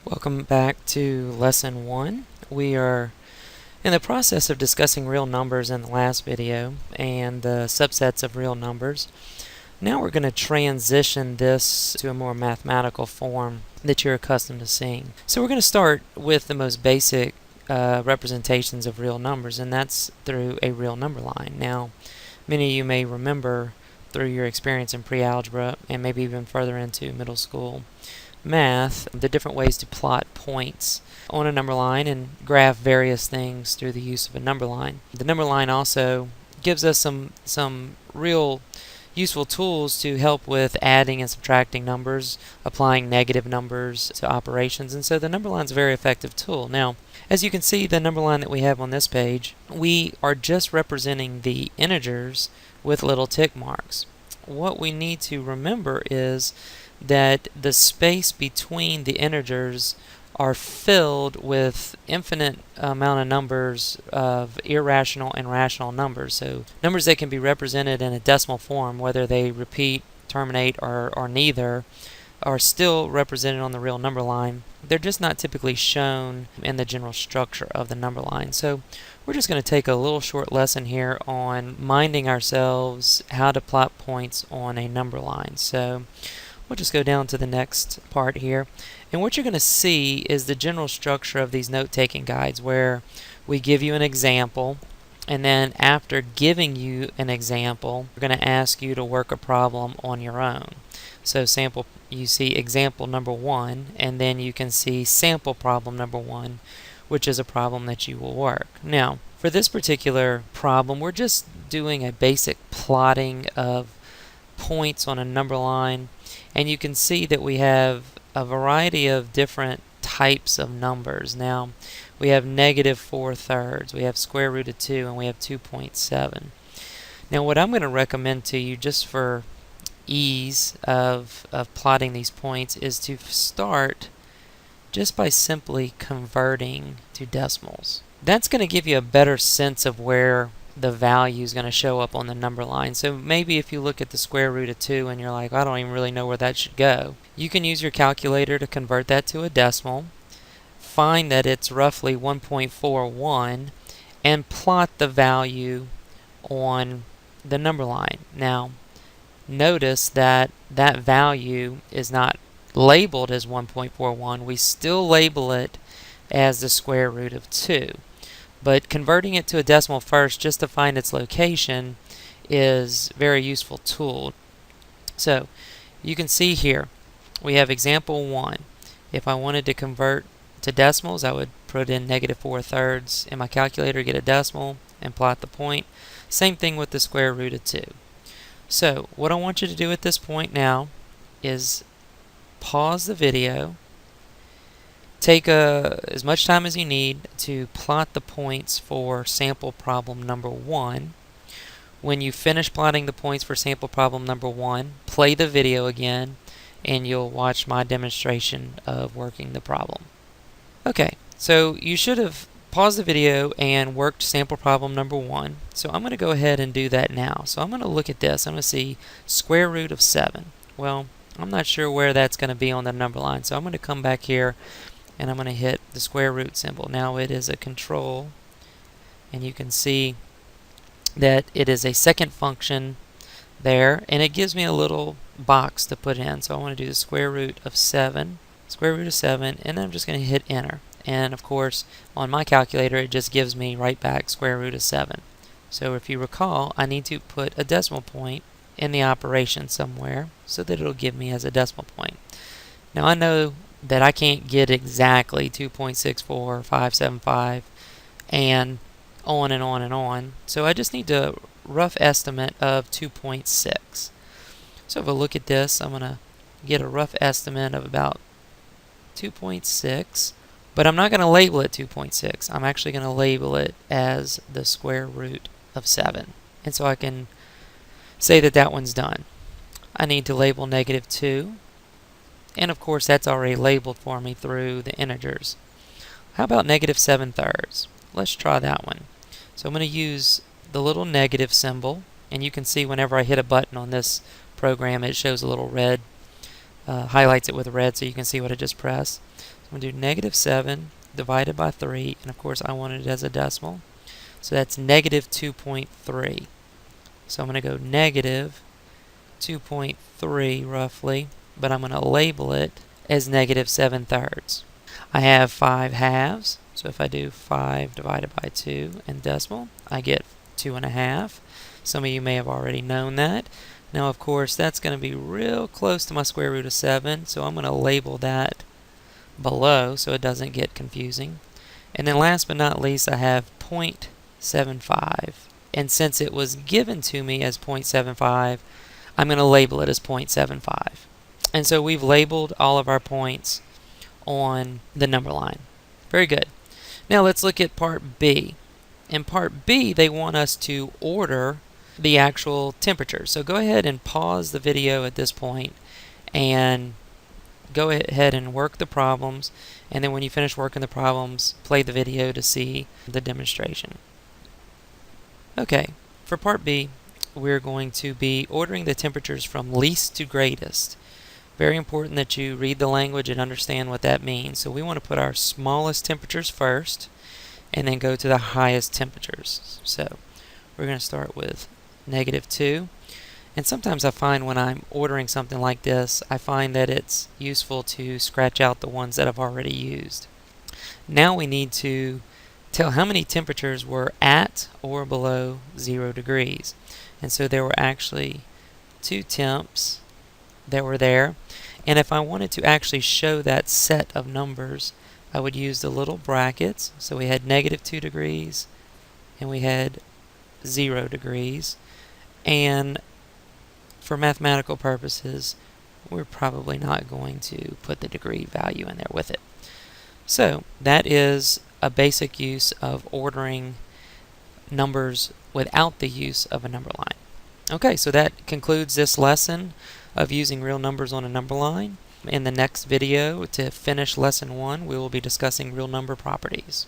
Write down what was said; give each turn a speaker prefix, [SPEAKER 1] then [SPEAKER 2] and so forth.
[SPEAKER 1] Welcome back to Lesson 1. We are in the process of discussing real numbers in the last video and the subsets of real numbers. Now we're going to transition this to a more mathematical form that you're accustomed to seeing. So we're going to start with the most basic representations of real numbers, and that's through a real number line. Now, many of you may remember through your experience in pre-algebra and maybe even further into middle school math, the different ways to plot points on a number line and graph various things through the use of a number line. The number line also gives us some real useful tools to help with adding and subtracting numbers, applying negative numbers to operations, and so the number line is a very effective tool. Now, as you can see, the number line that we have on this page, we are just representing the integers with little tick marks. What we need to remember is that the space between the integers are filled with infinite amount of numbers of irrational and rational numbers. So numbers that can be represented in a decimal form, whether they repeat, terminate, or neither, are still represented on the real number line. They're just not typically shown in the general structure of the number line. So we're just going to take a little short lesson here on minding ourselves how to plot points on a number line. So we'll just go down to the next part here. And what you're going to see is the general structure of these note-taking guides, where we give you an example, and then after giving you an example, we're going to ask you to work a problem on your own. So you see example number 1, and then you can see sample problem number 1, which is a problem that you will work. Now, for this particular problem, we're just doing a basic plotting of points on a number line, and you can see that we have a variety of different types of numbers. Now, we have -4/3, we have square root of 2, and we have 2.7. Now, what I'm going to recommend to you, just for ease of plotting these points, is to start just by simply converting to decimals. That's going to give you a better sense of where the value is going to show up on the number line. So maybe if you look at the square root of 2 and you're like, I don't even really know where that should go, you can use your calculator to convert that to a decimal, find that it's roughly 1.41, and plot the value on the number line. Now, notice that that value is not labeled as 1.41. We still label it as the square root of 2. But converting it to a decimal first, just to find its location, is a very useful tool. So you can see here we have example 1. If I wanted to convert to decimals, I would put in -4/3 in my calculator, get a decimal, and plot the point. Same thing with the square root of 2. So what I want you to do at this point now is pause the video, take as much time as you need to plot the points for sample problem number 1. When you finish plotting the points for sample problem number 1, play the video again, and you'll watch my demonstration of working the problem. Okay, so you should have paused the video and worked sample problem number 1. So I'm going to go ahead and do that now. So I'm going to look at this. I'm going to see square root of 7. Well, I'm not sure where that's going to be on the number line, so I'm going to come back here and I'm going to hit the square root symbol. Now it is a control, and you can see that it is a second function there, and it gives me a little box to put in. So I want to do the square root of 7, and then I'm just going to hit enter. And of course, on my calculator, it just gives me right back square root of 7. So if you recall, I need to put a decimal point in the operation somewhere so that it'll give me as a decimal point. Now I know that I can't get exactly 2.64575 and on and on and on, so I just need a rough estimate of 2.6. So if I look at this, I'm going to get a rough estimate of about 2.6, but I'm not going to label it 2.6. I'm actually going to label it as the square root of 7. And so I can say that that one's done. I need to label -2. And of course, that's already labeled for me through the integers. How about -7/3? Let's try that one. So I'm going to use the little negative symbol, and you can see whenever I hit a button on this program, it shows a little red, highlights it with red so you can see what I just pressed. I'm going to do negative 7 divided by 3, and of course I want it as a decimal. So that's negative 2.3. So I'm going to go negative 2.3 roughly, but I'm going to label it as negative 7/3. I have 5 halves, so if I do 5 divided by 2 and decimal, I get 2.5. Some of you may have already known that. Now, of course, that's going to be real close to my square root of 7, so I'm going to label that below so it doesn't get confusing. And then last but not least, I have 0.75. And since it was given to me as 0.75, I'm going to label it as 0.75. And so we've labeled all of our points on the number line. Very good. Now let's look at part B. In part B, they want us to order the actual temperature. So go ahead and pause the video at this point and go ahead and work the problems, and then when you finish working the problems, play the video to see the demonstration. Okay, for part B, we're going to be ordering the temperatures from least to greatest. Very important that you read the language and understand what that means. So we want to put our smallest temperatures first and then go to the highest temperatures. So we're going to start with negative 2. And sometimes I find when I'm ordering something like this, I find that it's useful to scratch out the ones that I've already used. Now we need to tell how many temperatures were at or below 0 degrees. And so there were actually 2 temps that were there. And if I wanted to actually show that set of numbers, I would use the little brackets. So we had negative 2 degrees and we had 0 degrees. And for mathematical purposes, we're probably not going to put the degree value in there with it. So that is a basic use of ordering numbers without the use of a number line. Okay, so that concludes this lesson of using real numbers on a number line. In the next video, to finish lesson 1, we will be discussing real number properties.